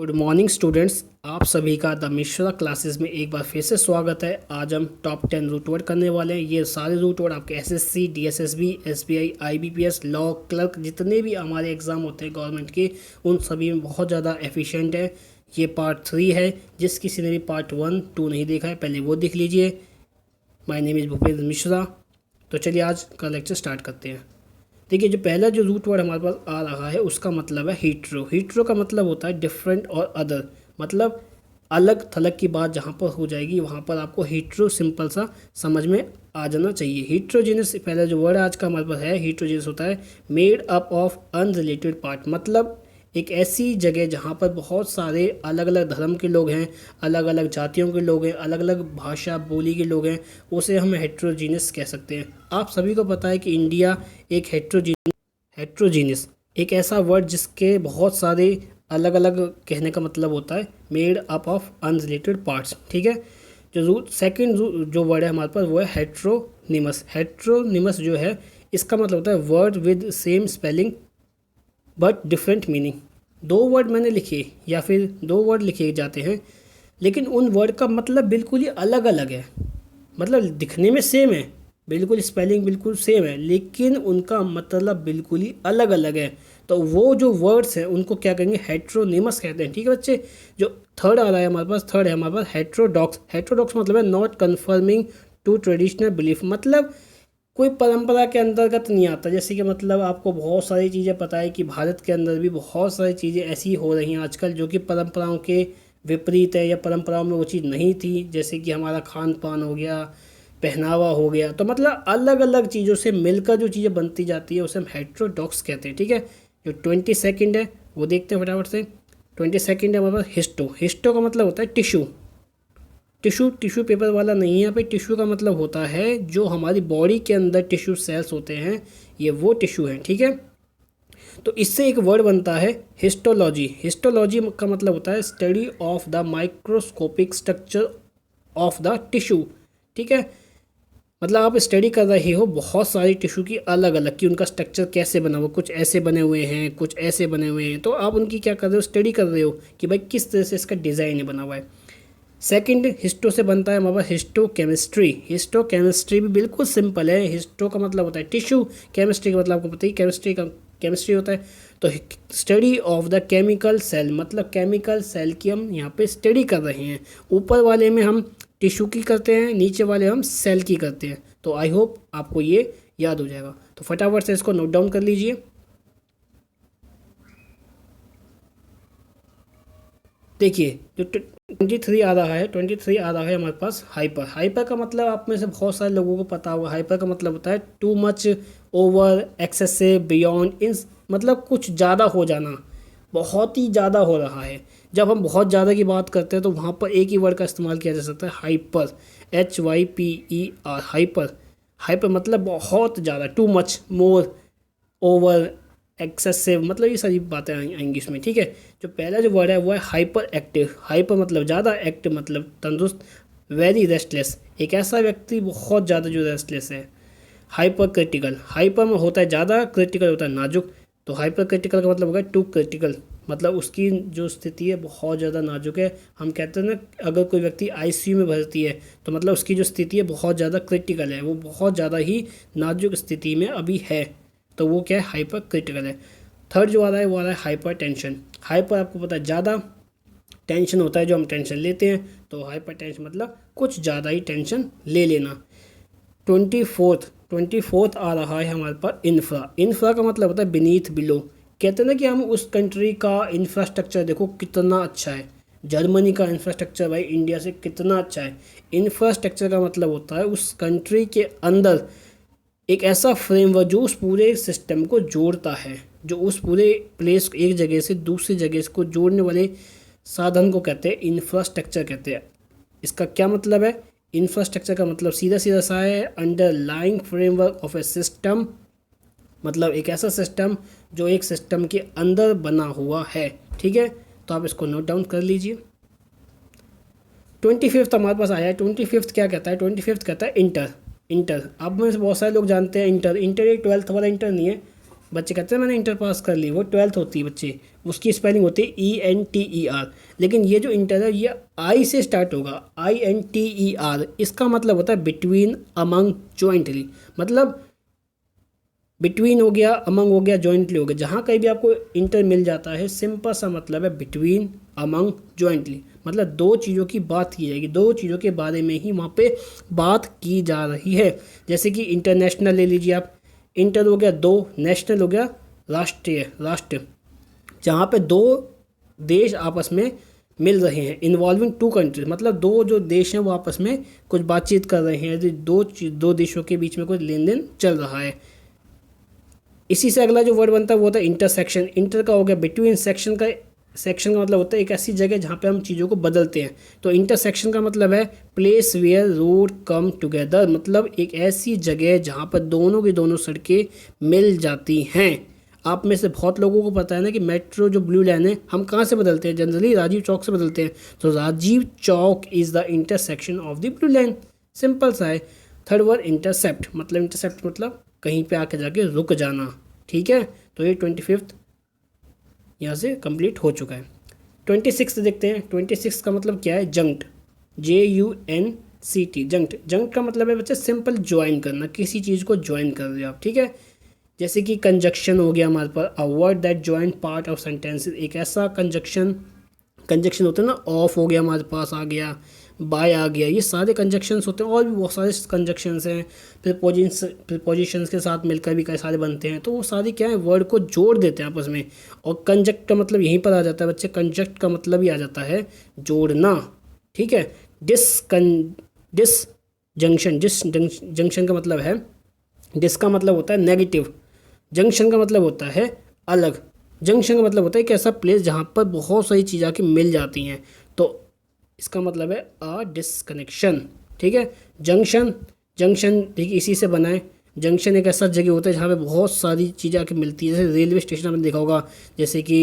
Good morning students, आप सभी का द मिश्रा क्लासेस में एक बार फिर से स्वागत है। आज हम टॉप 10 रूट वर्ड करने वाले हैं। ये सारे रूट वर्ड आपके SSC, DSSB, SBI, IBPS, law, clerk जितने भी हमारे एग्ज़ाम होते हैं गवर्नमेंट के, उन सभी में बहुत ज़्यादा एफिशिएंट है। ये पार्ट 3 है। जिस किसी ने भी पार्ट 1, 2 नहीं देखा है पहले वो देख लीजिए। My name is Bhupendra Mishra. तो चलिए आज का लेक्चर स्टार्ट करते हैं। देखिए, जो पहला जो रूट वर्ड हमारे पास आ रहा है उसका मतलब है हीट्रो। हीट्रो का मतलब होता है डिफरेंट और अदर, मतलब अलग थलग की बात जहाँ पर हो जाएगी वहाँ पर आपको हीट्रो सिंपल सा समझ में आ जाना चाहिए। हीट्रोजीनियस पहला जो वर्ड आज का हमारे पास है, हीट्रोजीनियस होता है made up of unrelated part, मतलब एक ऐसी जगह जहाँ पर बहुत सारे अलग अलग धर्म के लोग हैं, अलग अलग जातियों के लोग हैं, अलग अलग भाषा बोली के लोग हैं, उसे हम हेट्रोजीनियस कह सकते हैं। आप सभी को पता है कि इंडिया एक हेट्रोजीनियस एक ऐसा वर्ड जिसके बहुत सारे अलग अलग कहने का मतलब होता है made up of unrelated parts. ठीक है। जो सेकंड जो वर्ड है हमारे पास वो है हेट्रोनिमस। हेट्रोनिमस जो है इसका मतलब होता है word with same spelling but different meaning. दो वर्ड मैंने लिखे या फिर दो वर्ड लिखे जाते हैं लेकिन उन वर्ड का मतलब बिल्कुल ही अलग अलग है। मतलब दिखने में सेम है, बिल्कुल स्पेलिंग बिल्कुल सेम है, लेकिन उनका मतलब बिल्कुल ही अलग अलग है। तो वो जो वर्ड्स हैं उनको क्या कहेंगे, हेट्रोनिमस कहते हैं। ठीक है बच्चे। जो थर्ड आ रहा है हमारे पास, थर्ड है हमारे पास हेट्रोडॉक्स। हेट्रोडॉक्स मतलब है not conforming to traditional belief, मतलब कोई परंपरा के अंतर्गत नहीं आता। जैसे कि मतलब आपको बहुत सारी चीज़ें पता है कि भारत के अंदर भी बहुत सारी चीज़ें ऐसी हो रही हैं आजकल जो कि परंपराओं के विपरीत है या परंपराओं में वो चीज़ नहीं थी। जैसे कि हमारा खान पान हो गया, पहनावा हो गया, तो मतलब अलग अलग चीज़ों से मिलकर जो चीज़ें बनती जाती है उसे हम हेट्रोडॉक्स कहते हैं। ठीक है। जो 22 है वो देखते हैं फटाफट से। 22 है हमारे पास हिस्टो। हिस्टो का मतलब होता है टिश्यू। टिश्यू पेपर वाला नहीं है यहाँ पे। टिश्यू का मतलब होता है जो हमारी बॉडी के अंदर टिश्यू सेल्स होते हैं, ये वो टिश्यू हैं। ठीक है। तो इससे एक वर्ड बनता है हिस्टोलॉजी। हिस्टोलॉजी का मतलब होता है study of the microscopic structure of the tissue. ठीक है। मतलब आप स्टडी कर रहे हो बहुत सारी टिश्यू की अलग अलग, कि उनका स्ट्रक्चर कैसे बना हुआ, कुछ ऐसे बने हुए हैं, कुछ ऐसे बने हुए हैं, तो आप उनकी क्या कर रहे हो, स्टडी कर रहे हो कि भाई किस तरह से इसका डिज़ाइन बना हुआ है। सेकंड हिस्टो से बनता है हमारे पास हिस्टो केमिस्ट्री। हिस्टो केमिस्ट्री भी बिल्कुल सिंपल है। हिस्टो का मतलब होता है टिश्यू, केमिस्ट्री का मतलब आपको पता ही केमिस्ट्री होता है। तो study of the chemical cell, मतलब केमिकल सेल की हम यहाँ पे स्टडी कर रहे हैं। ऊपर वाले में हम टिश्यू की करते हैं, नीचे वाले हम सेल की करते हैं। तो आई होप आपको ये याद हो जाएगा। तो फटाफट से इसको नोट डाउन कर लीजिए। देखिए, जो 23 आ रहा है, 23 आ रहा है हमारे पास हाइपर। हाइपर का मतलब आप में से बहुत सारे लोगों को पता होगा। हाइपर का मतलब होता है too much, over, excessive, beyond, इन मतलब कुछ ज़्यादा हो जाना, बहुत ही ज़्यादा हो रहा है। जब हम बहुत ज़्यादा की बात करते हैं तो वहाँ पर एक ही वर्ड का इस्तेमाल किया जा सकता है, हाइपर, HYPER, हाइपर। हाइपर मतलब बहुत ज़्यादा, टू मच, मोर, ओवर, एक्सेसिव, मतलब ये सारी बातें आएंगी इसमें। ठीक है। जो पहला जो वर्ड है वो है हाइपर एक्टिव। हाइपर मतलब ज़्यादा, एक्टिव मतलब तंदुरुस्त, वेरी रेस्टलेस, एक ऐसा व्यक्ति बहुत ज़्यादा जो रेस्टलेस है। हाइपर क्रिटिकल, हाइपर में होता है ज़्यादा, क्रिटिकल होता है नाजुक। तो हाइपर क्रिटिकल का मतलब होगा टू क्रिटिकल, मतलब उसकी जो स्थिति है बहुत ज़्यादा नाजुक है। हम कहते हैं ना, अगर कोई व्यक्ति आईसीयू में भर्ती है तो मतलब उसकी जो स्थिति है बहुत ज़्यादा क्रिटिकल है, वो बहुत ज़्यादा ही नाजुक स्थिति में अभी है, तो वो क्या है, हाइपर क्रिटिकल है। थर्ड जो आ रहा है वो आ रहा है हाइपर टेंशन। हाइपर आपको पता है ज़्यादा, टेंशन होता है जो हम टेंशन लेते हैं, तो हाइपर टेंशन मतलब कुछ ज़्यादा ही टेंशन ले लेना। 24 आ रहा है हमारे पास इंफ्रा। इंफ्रा का मतलब होता है बीनीथ, बिलो। कहते हैं ना कि हम उस कंट्री का इंफ्रास्ट्रक्चर देखो कितना अच्छा है। जर्मनी का इंफ्रास्ट्रक्चर भाई इंडिया से कितना अच्छा है। इंफ्रास्ट्रक्चर का मतलब होता है उस कंट्री के अंदर एक ऐसा फ्रेमवर्क जो उस पूरे सिस्टम को जोड़ता है, जो उस पूरे प्लेस एक जगह से दूसरी जगह को जोड़ने वाले साधन को कहते हैं इंफ्रास्ट्रक्चर कहते हैं। इसका क्या मतलब है, इंफ्रास्ट्रक्चर का मतलब सीधा सीधा सा है underlying framework of A system, मतलब एक ऐसा सिस्टम जो एक सिस्टम के अंदर बना हुआ है। ठीक है। तो आप इसको नोट डाउन कर लीजिए। 25 हमारे पास आया है। 25 क्या कहता है, 25 कहता है इंटर। इंटर, अब में से बहुत सारे लोग जानते हैं इंटर। इंटर एक 12th वाला इंटर नहीं है, बच्चे कहते हैं मैंने इंटर पास कर ली, वो 12th होती है बच्चे, उसकी स्पेलिंग होती है ENTER। लेकिन ये जो इंटर है ये आई से स्टार्ट होगा, INTER। इसका मतलब होता है बिटवीन, अमंग, जॉइंटली। मतलब बिटवीन हो गया, अमंग हो गया, जॉइंटली हो गया। जहाँ कहीं भी आपको इंटर मिल जाता है, सिंपल सा मतलब है बिटवीन, अमंग, जॉइंटली। मतलब दो चीज़ों की बात की जाएगी, दो चीज़ों के बारे में ही वहाँ पे बात की जा रही है। जैसे कि इंटरनेशनल ले लीजिए आप, इंटर हो गया दो, नेशनल हो गया राष्ट्रीय, राष्ट्र, जहाँ पे दो देश आपस में मिल रहे हैं। इन्वॉल्विंग टू कंट्रीज, मतलब दो जो देश हैं वो आपस में कुछ बातचीत कर रहे हैं, दो देशों के बीच में कुछ लेन देन चल रहा है। इसी से अगला जो वर्ड बनता है वो होता है इंटरसेक्शन। इंटर का हो गया बिटवीन, सेक्शन का मतलब होता है एक ऐसी जगह जहाँ पे हम चीज़ों को बदलते हैं। तो इंटरसेक्शन का मतलब है place where road come together, मतलब एक ऐसी जगह जहाँ पर दोनों की दोनों सड़कें मिल जाती हैं। आप में से बहुत लोगों को पता है ना कि मेट्रो जो ब्लू लाइन है हम कहाँ से बदलते हैं, जनरली राजीव चौक से बदलते हैं। तो Rajiv Chowk is the intersection of the blue line, simple सा है। थर्ड वर्ड इंटरसेप्ट, मतलब इंटरसेप्ट मतलब कहीं पे आके जाके रुक जाना, ठीक है। तो ये 25th यहाँ से कंप्लीट हो चुका है। 26 देखते हैं। 26 का मतलब क्या है, जंक्ट, JUNCT, जंक्ट। जंक्ट का मतलब है बच्चे सिंपल ज्वाइन करना, किसी चीज़ को ज्वाइन कर रहे हो आप, ठीक है। जैसे कि कंजक्शन हो गया हमारे पास, a word that join part of sentences, एक ऐसा कंजक्शन होता है ना, ऑफ हो गया हमारे पास आ गया, बाय आ गया, ये सारे कंजक्शंस होते हैं। और भी बहुत सारे कंजक्शंस हैं, प्रीपोजिशंस के साथ मिलकर भी कई सारे बनते हैं। तो वो सारे क्या है, वर्ड को जोड़ देते हैं आपस में। और कंजक्ट का मतलब यहीं पर आ जाता है बच्चे, कंजक्ट का मतलब ही आ जाता है जोड़ना, ठीक है। डिस जंक्शन का मतलब है, डिस का मतलब होता है नेगेटिव, जंक्शन का मतलब होता है अलग, जंक्शन का मतलब होता है एक ऐसा प्लेस जहाँ पर बहुत सारी चीज़ें आके मिल जाती हैं। तो इसका मतलब है अ डिसकनेक्शन, ठीक है। जंक्शन ठीक इसी से बना है। जंक्शन एक ऐसा जगह होता है जहाँ पे बहुत सारी चीज़ें आके मिलती है। जैसे रेलवे स्टेशन आपने देखा होगा, जैसे कि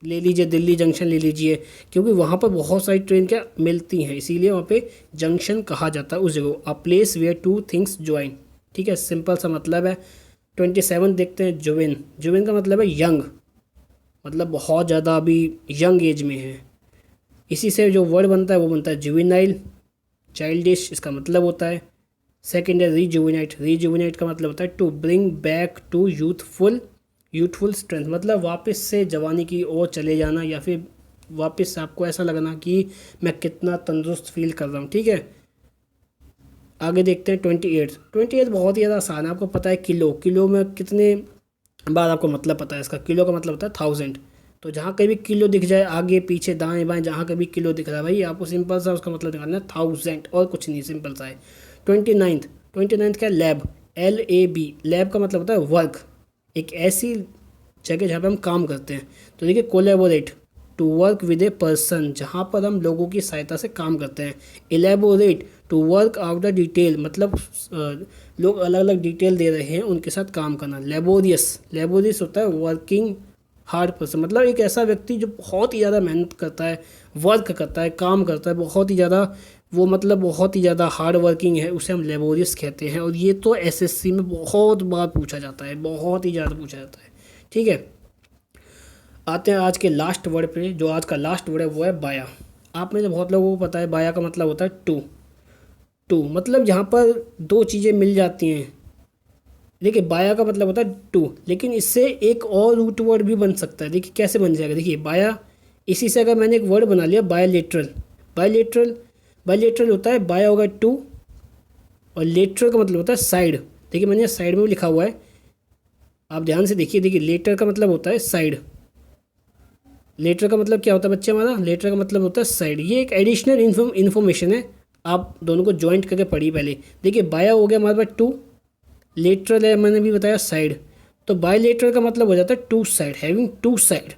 ले लीजिए दिल्ली जंक्शन ले लीजिए, क्योंकि वहाँ पर बहुत सारी ट्रेन क्या मिलती हैं, इसीलिए वहाँ पे जंक्शन कहा जाता है उस जगह को। A place where two things join, ठीक है, सिंपल सा मतलब है। 27 देखते हैं, जुवेन। जुवेन का मतलब है यंग, मतलब बहुत ज़्यादा अभी यंग एज में है। इसी से जो वर्ड बनता है वो बनता है जुवेनाइल, चाइल्डिश इसका मतलब होता है। सेकेंड है रीजुवेनाइट। रीजुवेनाइट का मतलब होता है to bring back to youthful strength, मतलब वापस से जवानी की ओर चले जाना, या फिर वापस आपको ऐसा लगना कि मैं कितना तंदुरुस्त फील कर रहा हूँ, ठीक है। आगे देखते हैं 28 बहुत ही ज़्यादा आसान है, आपको पता है किलो में कितने बार आपको मतलब पता है इसका। किलो का मतलब होता है 1000। तो जहाँ कभी किलो दिख जाए, आगे पीछे दाएं बाएं जहाँ कभी किलो दिख रहा है भाई, आपको सिंपल सा उसका मतलब निकालना है 1000, और कुछ नहीं, सिंपल सा है। 29 क्या, लैब, LAB। लैब का मतलब होता है वर्क, एक ऐसी जगह जहाँ पे हम काम करते हैं। तो देखिए collaborate, to work with a person, जहाँ पर हम लोगों की सहायता से काम करते हैं। Elaborate, to work out the detail, मतलब लोग अलग अलग डिटेल दे रहे हैं उनके साथ काम करना। लेबोरियस होता है वर्किंग हार्ड पर्सन, मतलब एक ऐसा व्यक्ति जो बहुत ही ज़्यादा मेहनत करता है, वर्क करता है, काम करता है बहुत ही ज़्यादा, वो मतलब बहुत ही ज़्यादा हार्ड वर्किंग है, उसे हम लेबोरियस कहते हैं। और ये तो SSC में बहुत बार पूछा जाता है, बहुत ही ज़्यादा पूछा जाता है, ठीक है। आते हैं आज के लास्ट वर्ड पे। जो आज का लास्ट वर्ड है वो है बाया। आप में से बहुत लोगों को पता है बाया का मतलब होता है टू, मतलब जहाँ पर दो चीज़ें मिल जाती हैं। देखिए बाया का मतलब होता है टू, लेकिन इससे एक और रूट वर्ड भी बन सकता है। देखिए कैसे बन जाएगा, देखिए बाया, इसी से अगर मैंने एक वर्ड बना लिया बायलेटरल होता है, बाया होगा टू, और लेटरल का मतलब होता है साइड। देखिए मैंने साइड में भी लिखा हुआ है, आप ध्यान से देखिए। लेटर का मतलब होता है साइड, लेटर का मतलब क्या होता है बच्चे हमारा, लेटर का मतलब होता है साइड। ये एक एडिशनल इन्फॉर्मेशन है, आप दोनों को ज्वाइंट करके पढ़िए पहले। देखिए बाया हो गया हमारे पास टू, लेटरल है मैंने भी बताया साइड, तो बायलेटरल का मतलब हो जाता है two side, having two side.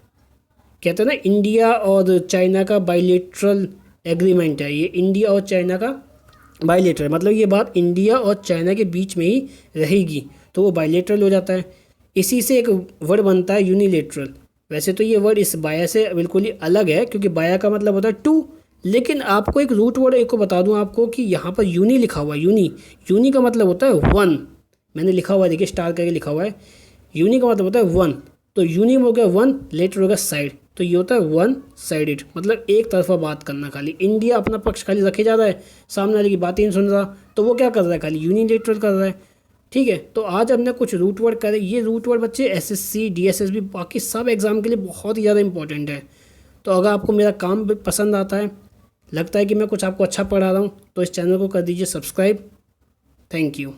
कहते हैं ना इंडिया और चाइना का बायलेटरल एग्रीमेंट है, ये इंडिया और चाइना का बायलेटरल, मतलब ये बात इंडिया और चाइना के बीच में ही रहेगी, तो वो बायलेटरल हो जाता है। इसी से एक वर्ड बनता है यूनिलेटरल। वैसे तो ये वर्ड इस बाया से बिल्कुल ही अलग है, क्योंकि बाया का मतलब होता है टू, लेकिन आपको एक रूट वर्ड एक को बता दूं आपको कि यहाँ पर यूनी लिखा हुआ है। यूनी का मतलब होता है वन, मैंने लिखा हुआ है, देखिए स्टार करके लिखा हुआ है। यूनि का मतलब होता है वन, तो यूनि हो गया वन, लेटर हो गया साइड, तो ये होता है वन साइडेड, मतलब एक तरफा बात करना खाली। इंडिया अपना पक्ष खाली रखे जा रहा है, सामने वाले की बातें नहीं सुन रहा, तो वो क्या कर रहा है, खाली यूनिलेटरल कर रहा है। ठीक है, तो आज हमने कुछ रूट वर्ड करे। ये रूट वर्ड बच्चे एसएससी डीएसएसबी बाकी सब एग्जाम के लिए बहुत ही ज़्यादा इंपॉर्टेंट है। तो अगर आपको मेरा काम पसंद आता है, लगता है कि मैं कुछ आपको अच्छा पढ़ा रहा हूँ, तो इस चैनल को कर दीजिए सब्सक्राइब। Thank you.